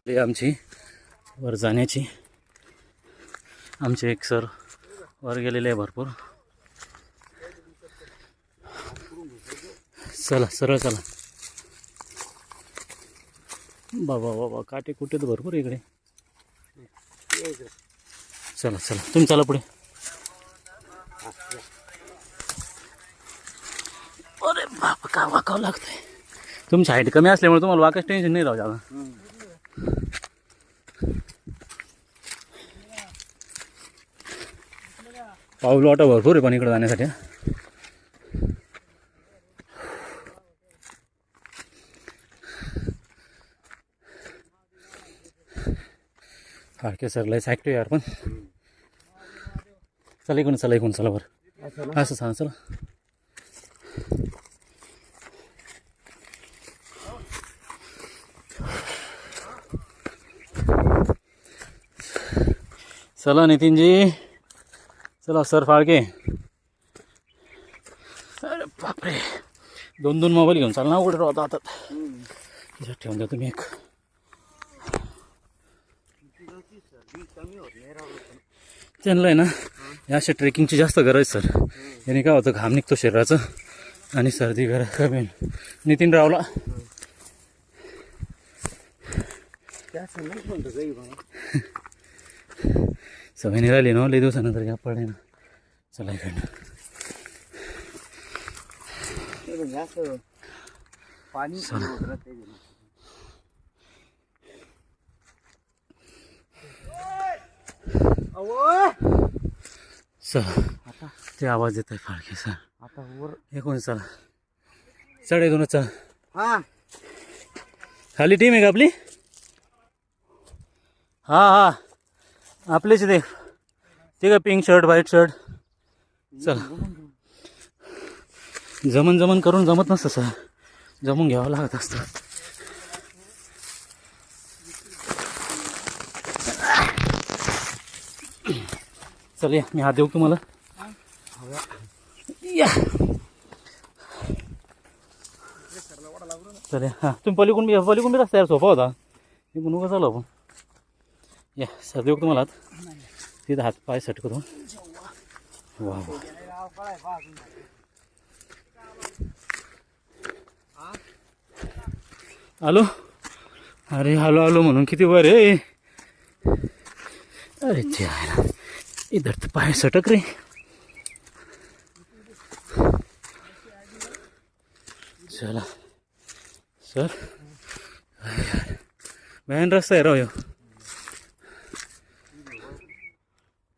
आमची वर जाण्याची. आमचे एक सर वर गेलेले आहे भरपूर. चला सरळ चला. बाबा बाबा काटे कुठे तर भरपूर इकडे. चला चला तुम्ही चला पुढे. अरे बाबा का वाकावं लागतंय. तुमची हाईट कमी असल्यामुळे तुम्हाला वाकाच टेन्शन नाही राहू जागा. पाऊल वाटा भरपूर आहे पण इकडे जाण्यासाठी. फाळके सरलाच ॲक्टिव्ह यार पण. चला इकडून चला बरं असं सांग चला. चला नितीनजी चला सर फाळके. अरे बापरे 2 मोबाईल घेऊन चाल ना कुठे राहता आता. ठेवून द्या तुम्ही एक. त्यांना आहे ना या अशा ट्रेकिंगची जास्त गरज सर. याने काय होतं घाम निघतो शरीराचं आणि सर्दी कमी. नितीन रावला सवय निघाली ना लई दिवसानंतर घ्या पडे ना. चला इकडनं पाणी चला ते आवाज येत आहे फाळके सर. आता वर हे कोण चला 2:30 चला. हा खाली टीम आहे का आपली. हा आपलेच ते का पिंक शर्ट व्हाईट शर्ट. चला जमन करून जमत नसतं सर. जमून घ्यावं लागत असतं. चल या मी हात देऊ तुम्हाला. या चल हां तुम्ही पलीकडून बी रस्त्यावर सोपा होता. मी उगा चालू आपण. या सर देऊ तुम्हाला हात. तिथं हात पाय सेट करून. वा आलो. अरे आलो म्हणून किती वर आहे. अरे ते आहे ना इधर तर पाय सटक रे. चला सर व्हॅन रस्ता आहे राव.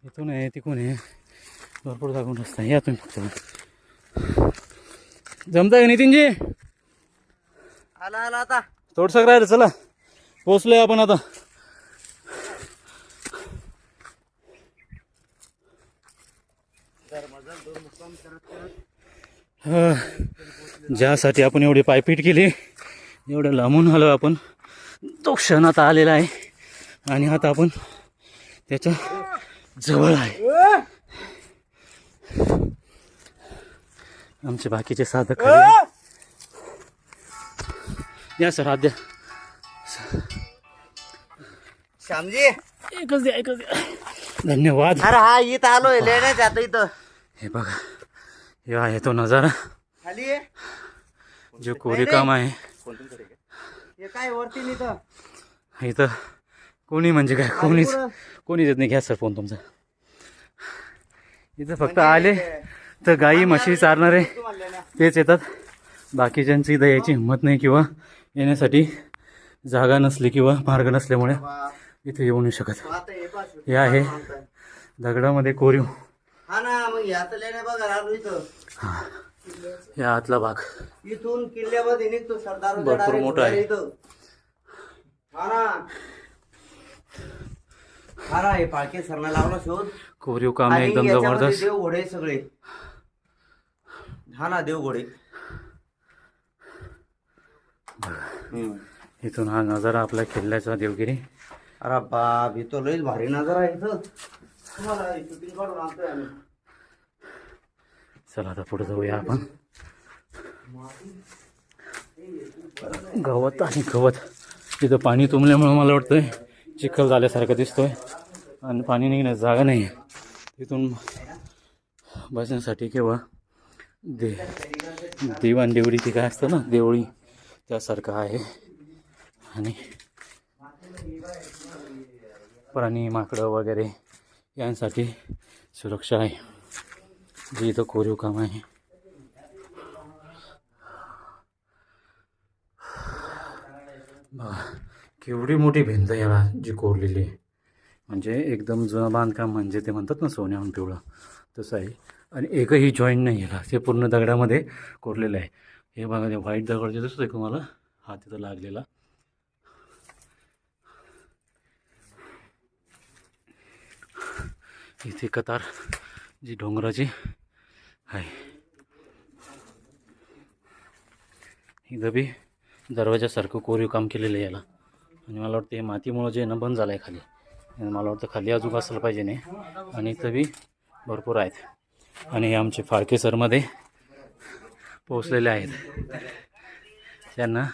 इथून आहे तिकून आहे भरपूर जागून रस्ता आहे. या तुम्ही फक्त जमता का नितीनजी. आला आता थोडसं राहिलं. चला पोचलोय आपण आता. ज्यासाठी आपण एवढी पायपीट केली एवढं लांबून आलो आपण तो क्षण आता आलेला आहे आणि आता आपण त्याच्या जवळ आहे. आमचे बाकीचे साधक या सर हात द्या. श्यामजी एकच द्या. धन्यवाद. अरे हा इथं आलोय लेण्याच आता इथं. हे बघा हे आहे तो नजारा खाली जो कोरीकाम आहे. हे काय वरती इथं कोणी म्हणजे काय कोणीच येत नाही. घ्या सर फोन तुमचा. इथं फक्त आले तर गाई म्हशी चारणारे तेच येतात. बाकीच्यांची इथं यायची हिंमत नाही किंवा येण्यासाठी जागा नसली किंवा मार्ग नसल्यामुळे इथे येऊ नाही शकत. हे आहे दगडामध्ये कोरीव. हा ना मग यात लेण्या बघा आलो इथं. हा या आतला भाग इथून किल्ल्यामध्ये निघतो सरदार भरपूर मोठा आहे. हा हे पाळके सरना लावला शोध. कोरीव काम आहे एकदम जबरदस्त. देव घोडे सगळे. हा ना देव घोडे. इथून हा नजारा आपल्या किल्ल्याचा देवगिरी. अरे बाप इथं लईच भारी नजारा आहे इथं. तुम्हाला शूटिंग काढून आणतोय आम्ही. चला आता पुढे जाऊया आपण. गवत आणि गवत तिथं पाणी तुंबल्यामुळं मला वाटतं चिखल झाल्यासारखं दिसतोय आणि पाणी निघण्याची जागा नाही आहे. तिथून बसण्यासाठी किंवा देवाण देवळी ती काय असतं ना, देवळी त्यासारखं आहे. आणि प्राणी माकडं वगैरे यांसाठी सुरक्षा आहे, जी इथं कोरीव काम आहे. केवढी मोठी भिंत याला जी कोरलेली आहे, म्हणजे एकदम जुनं बांधकाम, म्हणजे ते म्हणतात ना सोन्याहून पिवळं, तसं आहे. आणि एकही जॉईंट नाही याला, ते पूर्ण दगडामध्ये कोरलेलं आहे. हे बघा, ते व्हाईट दगड जे दिसतोय तुम्हाला, हा तिथं लागलेला. इथे कतार जी डोंगराची आहे. इथं बी दरवाजासारखं कोरीव काम केलेलं आहे याला. आणि मला वाटतं हे मातीमुळं जे ना बंद झालं आहे खाली, आणि मला वाटतं खाली अजून असलं पाहिजे नाही. आणि इथं बी भरपूर आहेत. आणि हे आमचे फाळके सरमध्ये पोचलेले आहेत. त्यांना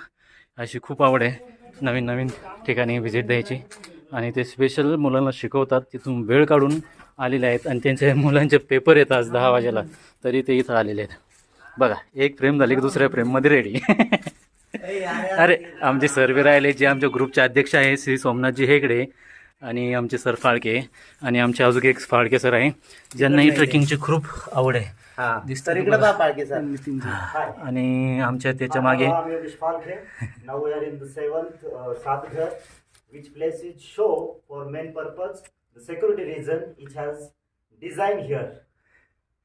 अशी खूप आवड आहे नवीन नवीन ठिकाणी व्हिजिट द्यायची, आणि ते स्पेशल मुलांना शिकवतात. तिथून वेळ काढून आलेले आहेत, आणि त्यांच्या मुलांचे पेपर येतात आज 10 वाजेला, तरी ते इथं आलेले आहेत. बघा, एक फ्रेम झाली की दुसऱ्या फ्रेममध्ये रेडी. अरे आमचे सर बी राहिले, जे आमच्या ग्रुपचे अध्यक्ष आहे श्री सोमनाथजी हेगडे, आणि आमचे सर फाळके, आणि आमचे अजून एक फाळके सर आहे, ज्यांनाही ट्रेकिंगची खूप आवड आहे. दिसतं इकडे बा पाळके सर. आणि आमच्या त्याच्या मागे Now we are in the 7th Satghar, which place is show for main purpose the security reason it has designed here.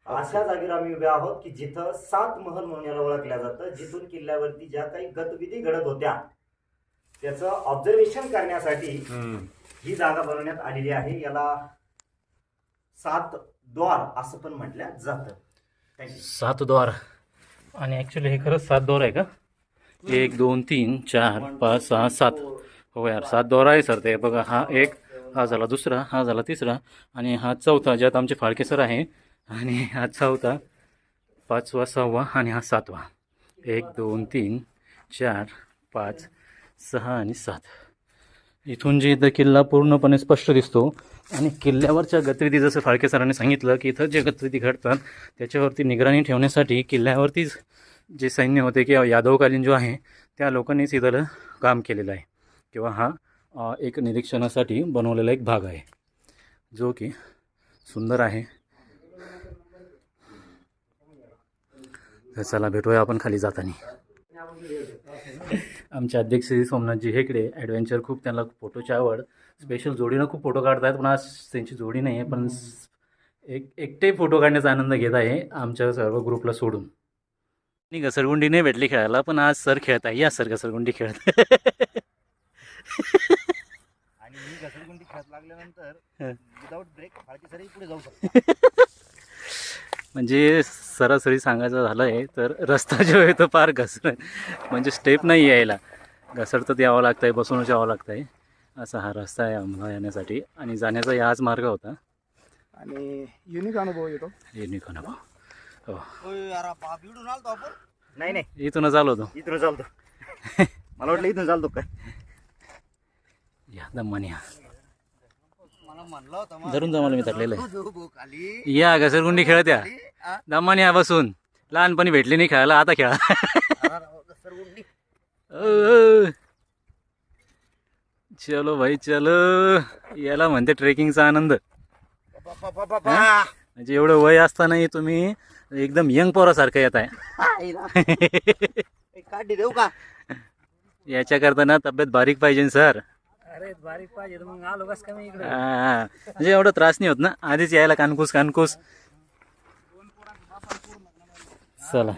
अशा जागेवर आम्ही उभे आहोत की जिथं 7 महल म्हणून याला ओळखल्या जातं, जिथून किल्ल्यावरती ज्या काही गतिविधी घडत होत्या त्याचं ऑब्झर्वेशन करण्यासाठी ही जागा बनवण्यात आलेली आहे. याला 7 द्वार असं पण म्हटलं जातं. 7 द्वार, आणि ॲक्च्युली हे खरंच 7 द्वार आहे का? 1 2 3 4 5 6 7. हो यार, 7 द्वार आहे सर. ते बघा, हा एक, हा झाला दुसरा, हा झाला तिसरा, आणि हा चौथा, ज्यात आमचे फाळके सर आहे. आणि हा चौथा, 5वा 6वा, आणि हा 7वा. 1 2 3 4 5 6 आणि 7. इथून जे इथं किल्ला पूर्णपणे स्पष्ट दिसतो. आणि किल्ल्यावरच्या गतिविधी, जसं फाळके सरांनी सांगितलं की इथं जे गतिविधी घडतात त्याच्यावरती निगराणी ठेवण्यासाठी किल्ल्यावरतीच जे सैन्य होते किंवा यादवकालीन जो आहे त्या लोकांनीच इथं काम केलेलं आहे, किंवा हा एक निरीक्षणासाठी बनवलेला एक भाग आहे, जो की सुंदर आहे. तर चला, भेटूया आपण खाली जाताना. आमचे अध्यक्ष श्री सोमनाथजी हेगडे, ॲडव्हेंचर खूप, त्यांना फोटोची आवड, स्पेशल जोडीनं खूप फोटो काढतात, पण आज त्यांची जोडी नाही आहे, पण एकटे फोटो काढण्याचा आनंद घेत आहे आमच्या सर्व ग्रुपला सोडून. आणि घसरगुंडी नाही भेटली खेळायला, पण आज सर खेळत आहे. या सर घसरगुंडी खेळत. आणि मी घसरगुंडी खेळत लागल्यानंतर विदाउट ब्रेक फाळके सरही पुढे जाऊ शकतो. म्हणजे सरासरी सांगायचं झालं आहे तर रस्ता जो आहे तो फार म्हणजे स्टेप नाही यायला, घसरतच यावं लागतं आहे, बसूनच यावं लागतं आहे. असा हा रस्ता आहे आम्हाला येण्यासाठी, आणि जाण्याचा याच मार्ग होता. आणि युनिक अनुभव येतो. युनिक अनुभव. हो, नाही नाही, इथूनच आलो होतो. इथून चालतो. मला वाटलं इथून चालतो काय. या दम्मानी, या मला म्हणलं होतं धरून जा, मला मी थकलेलं आहे. या घसरगुंडी खेळत या दम्मानी, या बसून. लहानपणी भेटली नाही खेळायला, आता खेळा. चलो भाई चलो, याला म्हणते ट्रेकिंगचा आनंद. म्हणजे एवढं वय असतानाही तुम्ही एकदम यंग पोरासारखं येत आहे. काढी देऊ का? याच्याकरता ना तब्येत बारीक पाहिजे सर. अरे बारीक पाहिजे मग आलो कस का मी इकडे. म्हणजे एवढं त्रास नाही होत ना, आधीच यायला कानकूस कानकूस. चला,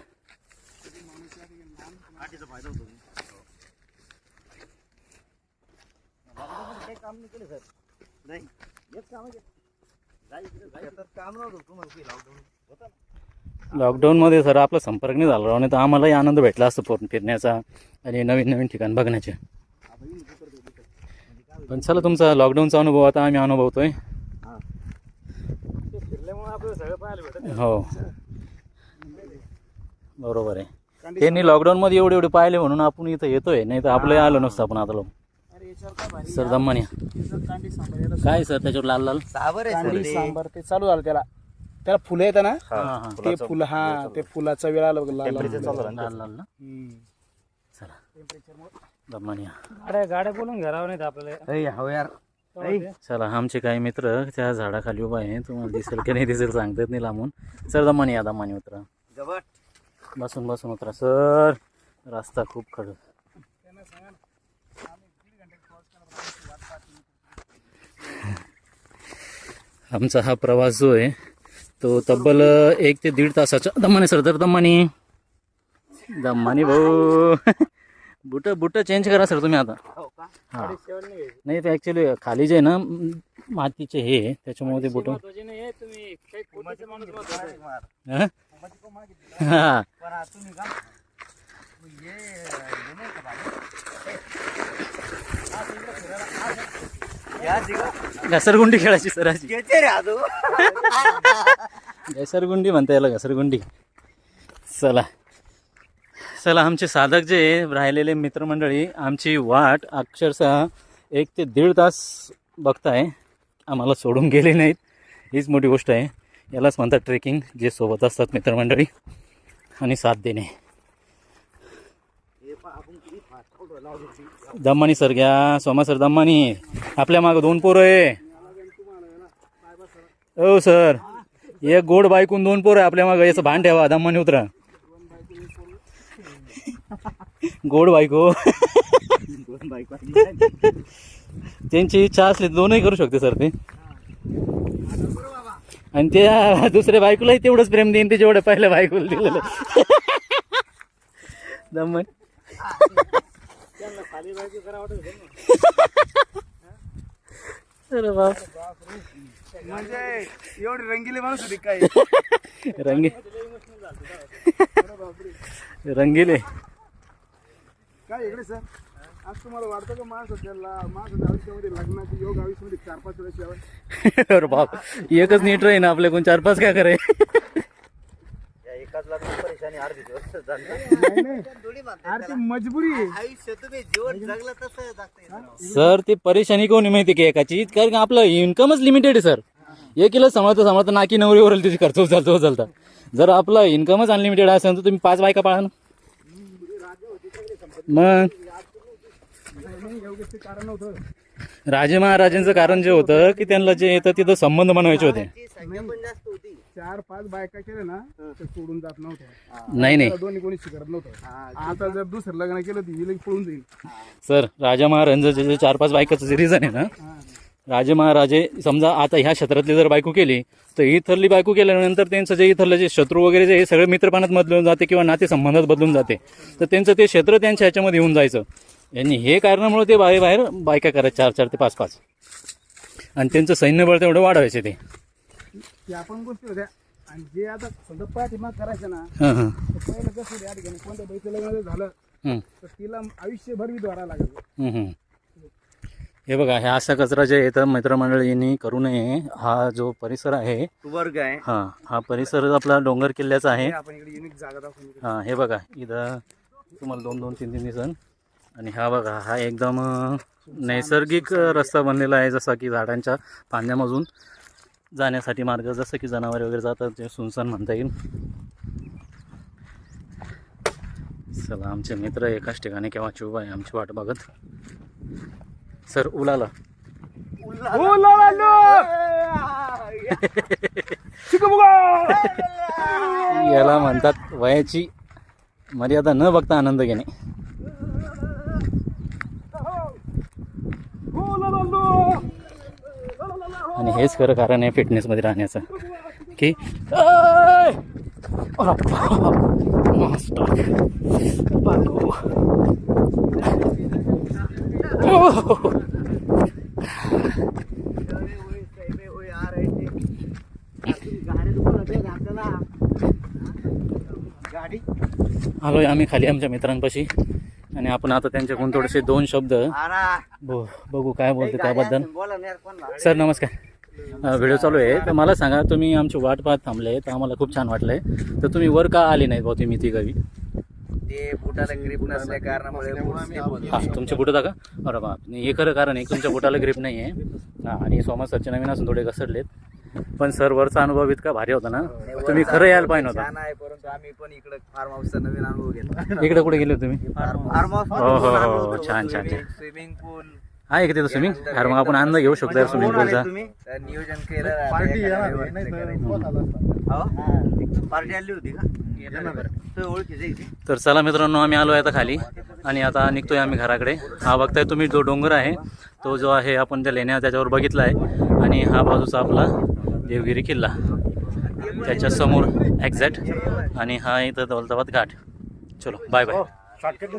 लॉकडाऊनमध्ये सर आपला संपर्क नाही झाला, नाही तर आम्हालाही आनंद भेटला असतो फिरण्याचा आणि नवीन नवीन ठिकाण बघण्याचे. पण चला, तुमचा लॉकडाऊनचा अनुभव आता आम्ही अनुभवतोय. हो बरोबर आहे. त्यांनी लॉकडाऊनमध्ये एवढे पाहिले म्हणून आपण इथं येतोय, नाही तर आपलंही आलो नसतं आपण आता. लोक याच्यावर काय भारी सर दम्मानी याचं कांडी सांबार याला काय सर त्याच्यावर लाल लाल कांडी सांबार ते चालू झालं त्याला फुलं येतं ना ते फुलं ते फुलाचा वेळ आला बघ, लाल लाल लाल लाल ना चला दम्मानी गाड्या बोलून घरावर नाहीत आपल्याला चला आमचे काही मित्र त्या झाडाखाली उभा आहे, तुम्हाला दिसेल की नाही दिसेल सांगतात नाही लांबून. सर दम्मानी या दम्मानी उतरा, बसून बसून उतरा सर, रस्ता खूप खड. आमचा हा प्रवास जो आहे तो तब्बल 1 ते 1.5 तासाचा. दम्मानी सर, तर दम्मानी भाऊ बुट चेंज करा सर तुम्ही आता. हा नाही, ते ॲक्च्युली खाली जे आहे ना मातीचे हे आहे, त्याच्यामुळे ते बुट. हा घसरगुंडी खेळायची सर अशी. घसरगुंडी म्हणता याला, घसरगुंडी. चला चला, आमचे साधक जे राहिलेले मित्रमंडळी आमची वाट अक्षरशः 1 ते 1.5 तास बघताय, आम्हाला सोडून गेले नाहीत. हीच मोठी गोष्ट आहे, यालाच म्हणतात ट्रेकिंग, जे सोबत असतात मित्रमंडळी आणि साथ देणे. दम्मानी सर घ्या, सोमा सर दम्मानी. आपल्या मागं 2 पोरं आहे. हो सर, एक गोड बायकून 2 पोरं आहे आपल्या मागं, याचं भान ठेवा. दम्मानी उतरा. गोड बायको त्यांची इच्छा असली 2ही करू शकते सर ते. आणि त्या दुसऱ्या बायकोलाही तेवढंच प्रेम देईन ते जेवढं पहिल्या बायकोला दिलेलं. दम्मन अरे बाप, म्हणजे एवढी रंगीली माणूस होती काय. रंगीले काय इकडे सर, आज तुम्हाला वाटतं का माणसाच्या आयुष्यामध्ये लग्नाची योग आयुष्यामध्ये 4-5 वर्ष यावं? अरे बाप, एकच नीट राहीन आपल्याकडून 4-5 काय करे. एकाच लग्न परेशानी अर्धी दिवस झाली. आरती मजबुरी आहे. आयुष्य तुम्ही जीवन जगलं तसं जगताय सर ते परेशानी कोणी माहिती की एकाची, कारण आपलं इन्कमच लिमिटेड आहे सर. एकीला सांभाळता नाकी नवरीवरील तिची खर्च उचलता. जर आपलं इन्कमच अनलिमिटेड असेल तर तुम्ही 5 बायका पाळा ना. मग कारण नव्हतं. राजे महाराजांचं कारण जे होतं की त्यांना जे येतं तिथं संबंध बनवायचे होते. 4-5 बायका केल्या ना ते सोडून जात नव्हतं. नाही दोन्ही कोणी शिकत नव्हतं. आता जर दुसरं लग्न केलं तर हिला पळून जाईल. सर, राजा महाराजांचं जे 4-5 बायकाचं जे रिझन आहे ना, राजे महाराजे समजा आता ह्या क्षेत्रातली जर बायको केली तर इथरली बायको केल्यानंतर त्यांचं जे इथरलं जे शत्रू वगैरे जे हे सगळे मित्रपानात बदलून जाते किंवा नातेसंबंधात बदलून जाते. तर त्यांचं ते क्षेत्र त्यांच्या ह्याच्यामध्ये येऊन जायचं. यांनी हे कारणामुळे ते बाहेर बायका करायचे 4-4 ते 5-5, आणि त्यांचं सैन्यबळ तेवढं वाढवायचे ते. त्या पण गोष्टी होत्या. आणि जे आता समजा पाठीमाग करायचं ना, पहिलं कसं या ठिकाणी कोणत्या बाईचं लग्न झालं तर तिला आयुष्यभर विधवारा लागेल. हे बघा, हे असा कचरा जे येतं मित्रमंडळींनी करू नये. हा जो परिसर आहे वर्ग आहे, हा परिसर आपला डोंगर किल्ल्याचा आहे. आपण इकडे युनिक जागा दाखवून. हा हे बघा, इथं तुम्हाला 2-2-3-3 दिसन. आणि हा बघा, हा एकदम नैसर्गिक रस्ता बनलेला आहे, जसा की झाडांच्या फांद्यामधून जाण्यासाठी मार्ग, जसं की जनावरे वगैरे जातात ते सुनसान म्हणता येईल. चला, आमचे मित्र एकाच ठिकाणी केव्हाची उभा आहे आमची वाट बघत. सर उलाला याला म्हणतात वयाची मर्यादा न बघता आनंद घेणे. आणि हेच खरं कारण आहे फिटनेसमध्ये राहण्याचं की आलोय आम्ही खाली आमच्या मित्रांपाशी, आणि आपण आता त्यांच्याकडून थोडेसे 2 शब्द बघू काय बोलते त्याबद्दल. सर नमस्कार, व्हिडिओ चालू आहे. तर मला सांगा, तुम्ही आमची वाट पाहत थांबले तर आम्हाला खूप छान वाटलंय, तर तुम्ही वर का आले नाहीत भाऊ तुम्ही ती गावी? ते बुटाला ग्रीप नसल्या कारणामुळे boot slip होतो. हा तुमचे बुट होता का? अरे बाप नाही, हे खरं कारण आहे तुमच्या बुटाला ग्रीप नाही आहे. हा आणि सोमा सरचे नवीन असून थोडे घसरलेत, पण सर वरचा अनुभव इतका भारी होता ना, तुम्ही खरं यायला पाहिजे होता. छान आहे, परंतु आम्ही पण इकडे फार्म हाऊसचा नवीन अनुभव घेतला. इकडे कुठे गेले तुम्ही? फार्म हाऊस हो हो हो छान छान छान. स्विमिंग पूल आहे का तिथं स्विमिंग? अरे मग आपण आनंद घेऊ शकतो स्विमिंग पूलचा. नियोजन केलं पार्टी एखाद्या येणार वेळेस नाही तर करायचं. पोत आला असता. पार्टी आली होती का? तो ओळखीचं आहे इथे. तर चला मित्रांनो, आम्ही आलो आहे आता खाली आणि आता निघतोय आम्ही घराकडे. हा बघताय तुम्ही जो डोंगर आहे तो जो आहे आपण त्या लेण्या त्याच्यावर बघितला आहे, आणि हा बाजूचा आपला देवगिरी किल्ला त्याच्या समोर एक्झॅक्ट, आणि हा इथं दौलताबाद घाट. चलो बाय बाय. शॉर्टकट